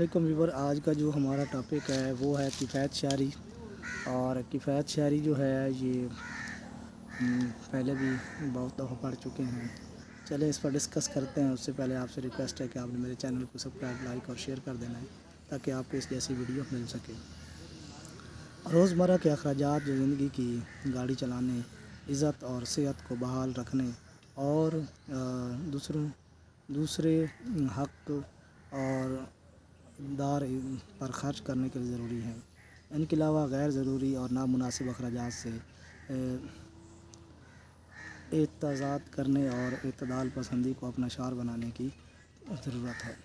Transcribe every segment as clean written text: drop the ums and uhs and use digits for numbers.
वालेकुम व्यूवर। आज का जो हमारा टॉपिक है वो है किफ़ायत शायरी। और किफ़ायत शायरी जो है ये पहले भी बहुत दफ़ा पढ़ चुके हैं। चले इस पर डिस्कस करते हैं। उससे पहले आपसे रिक्वेस्ट है कि आपने मेरे चैनल को सब्सक्राइब, लाइक और शेयर कर देना है ताकि आपको इस जैसी वीडियो मिल सके। रोज़मर्रा के अखराजात जो ज़िंदगी की गाड़ी चलाने, इज़्ज़त और सेहत को बहाल रखने और दूसरे हक़ और दार पर ख़र्च करने के लिए ज़रूरी है। इनके अलावा गैर ज़रूरी और नामुनासिब अखराजात से एहतजाज करने और इत्तदाल पसंदी को अपना शार बनाने की ज़रूरत है।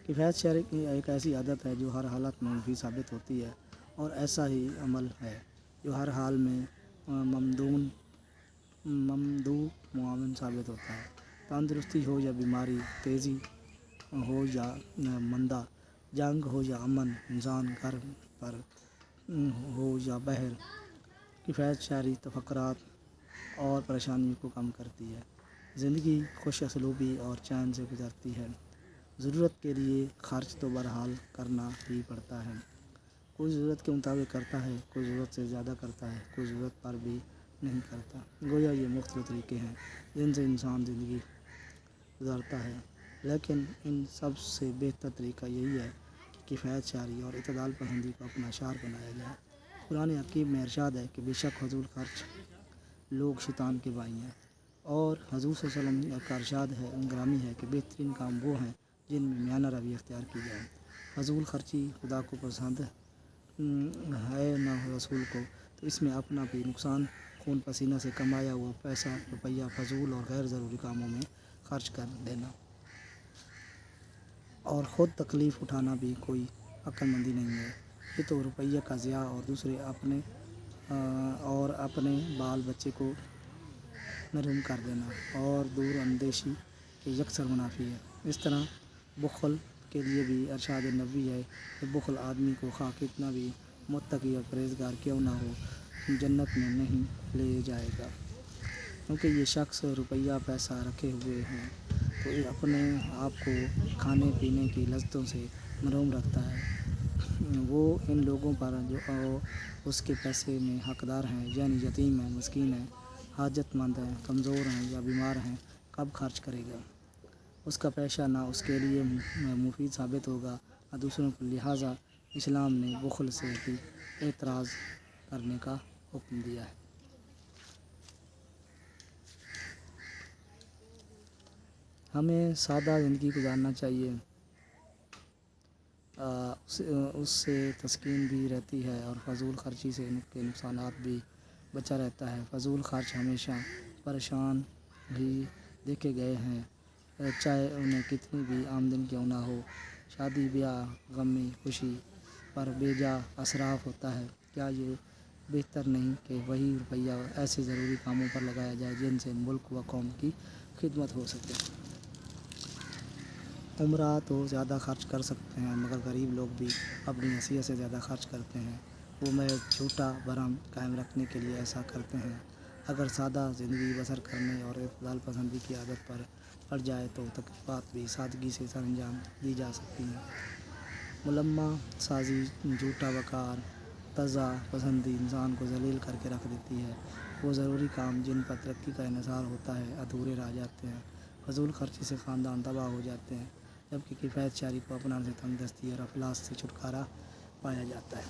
किफ़ायत शायरी की एक ऐसी आदत है जो हर हालत में मुफीद साबित होती है और ऐसा ही अमल है जो हर हाल में ममदूह मुआवन साबित होता है। तंदुरुस्ती हो या बीमारी, तेज़ी हो या मंदा, जंग हो या अमन, इंसान घर पर हो या बहर, किफ़ायत शायरी तफक्कुरात और परेशानियों को कम करती है। ज़िंदगी खुश असलूबी और चैन से गुजरती है। ज़रूरत के लिए खर्च तो बहरहाल करना ही पड़ता है। कोई ज़रूरत के मुताबिक करता है, कोई ज़रूरत से ज़्यादा करता है, कोई ज़रूरत पर भी नहीं करता। गोया ये मुख्तलिफ तरीके हैं जिनसे इंसान ज़िंदगी गुजारता है, लेकिन इन सब से बेहतर तरीका यही है कि किफ़ायत शायरी और इत्तदाल पसंदी को अपना शार बनाया जाए। कुरान हकीम में इरशाद है कि बेशक फ़ज़ूल खर्च लोग शैतान के भाई हैं, और हज़ूर सल्लल्लाहु अलैहि वसल्लम का इरशाद है ग्रामी है कि बेहतरीन काम वो हैं जिनमें मियाना रवैया इख्तियार की जाए। फ़ज़ूल खर्ची खुदा को पसंद है न रसूल को, तो इसमें अपना भी नुकसान, खून पसीना से कमाया हुआ पैसा रुपया फ़जूल और गैर ज़रूरी कामों में खर्च कर देना और ख़ुद तकलीफ़ उठाना भी कोई अक्लमंदी नहीं है। ये तो रुपये का ज़िया और अपने बाल बच्चे को महरूम कर देना और दूर अंदेशी के यकसर मुनाफी है। इस तरह बुख़ल के लिए भी इरशाद नबी है कि बुख़ल आदमी को खा कितना भी मुत्तकी और परहेज़गार क्यों ना हो, जन्नत में नहीं ले जाएगा, क्योंकि ये शख्स रुपया पैसा रखे हुए हैं तो ये अपने आप को खाने पीने की लज़्ज़तों से महरूम रखता है। वो इन लोगों पर जो उसके पैसे में हक़दार हैं, यानी यतीम हैं, मस्कीन हैं, हाजतमंद हैं, कमज़ोर हैं या बीमार हैं, कब खर्च करेगा? उसका पैसा ना उसके लिए मुफीद साबित होगा न दूसरों को। लिहाजा इस्लाम ने बुख़ल से भी एतराज़ करने का हुक्म दिया है। हमें सादा ज़िंदगी गुजारना चाहिए, उससे तस्कीन भी रहती है और फ़जूल खर्ची से के नुकसानात भी बचा रहता है। फ़जूल खर्च हमेशा परेशान ही देखे गए हैं, चाहे उन्हें कितनी भी आमदनी क्यों ना हो। शादी ब्याह, गमी खुशी पर बेजा असराफ होता है। क्या ये बेहतर नहीं कि वही रुपया ऐसे ज़रूरी कामों पर लगाया जाए जिनसे मुल्क व कौम की खिदमत हो सके। उमरा तो ज़्यादा खर्च कर सकते हैं, मगर गरीब लोग भी अपनी हैसियत से ज़्यादा खर्च करते हैं। वो महज झूठा भरम कायम रखने के लिए ऐसा करते हैं। अगर सादा ज़िंदगी बसर करने और इत्तदाल पसंदी की आदत पर पड़ जाए तो तकलीफ़ात भी सादगी से सरअंजाम दी जा सकती हैं। मुलम्मा साजी, झूठा वक़ार, तज़ा पसंदी इंसान को ज़लील करके रख देती है। वो ज़रूरी काम जिन पर तरक्की का इन्हिसार होता है अधूरे रह जाते हैं। फ़जूल खर्ची से ख़ानदान तबाह हो जाते हैं, जबकि किफ़ायत शायरी को अपनाने से तंगदस्ती और अफलास से छुटकारा पाया जाता है।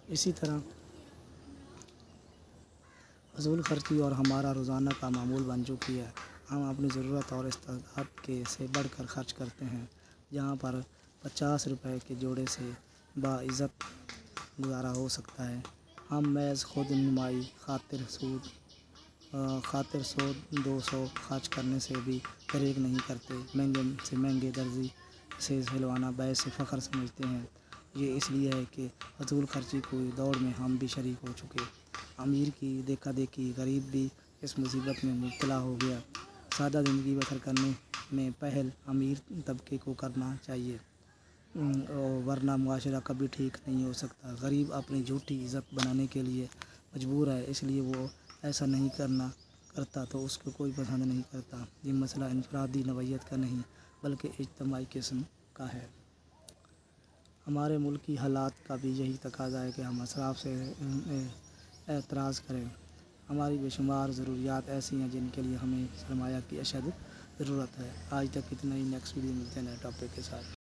इसी तरह फ़जूल खर्ची और हमारा रोज़ाना का मामूल बन चुकी है। हम अपनी ज़रूरत और इस्तेदाद के से बढ़कर खर्च करते हैं। जहाँ पर 50 रुपए के जोड़े से बाइज़्ज़त गुजारा हो सकता है, हम महज खुद नुमाई खातिर 100-200 खर्च करने से भी दरेग नहीं करते। महंगे से महंगे दर्जी से सिलवाना बैस से फ़ख्र समझते हैं। ये इसलिए है कि फ़जूल खर्ची की दौड़ में हम भी शरीक हो चुके। अमीर की देखा देखी गरीब भी इस मुसीबत में मुब्तला हो गया। सादा ज़िंदगी बसर करने में पहल अमीर तबके को करना चाहिए, वरना मुआशरा कभी ठीक नहीं हो सकता। गरीब अपनी झूठी इज़्ज़त बनाने के लिए मजबूर है, इसलिए वो ऐसा नहीं करता तो उसको कोई पसंद नहीं करता। ये मसला इनफरादी नौइयत का नहीं بلکہ اجتماعی قسم کا ہے۔ ہمارے ملکی حالات کا بھی یہی تقاضا ہے کہ ہم اسراف سے اعتراض کریں۔ ہماری بے شمار ضروریات ایسی ہیں جن کے لیے ہمیں سرمایہ کی اشد ضرورت ہے۔ آج تک اتنا ہی، نیکسٹ ویڈیو ملتے ہیں نئے ٹاپک کے ساتھ۔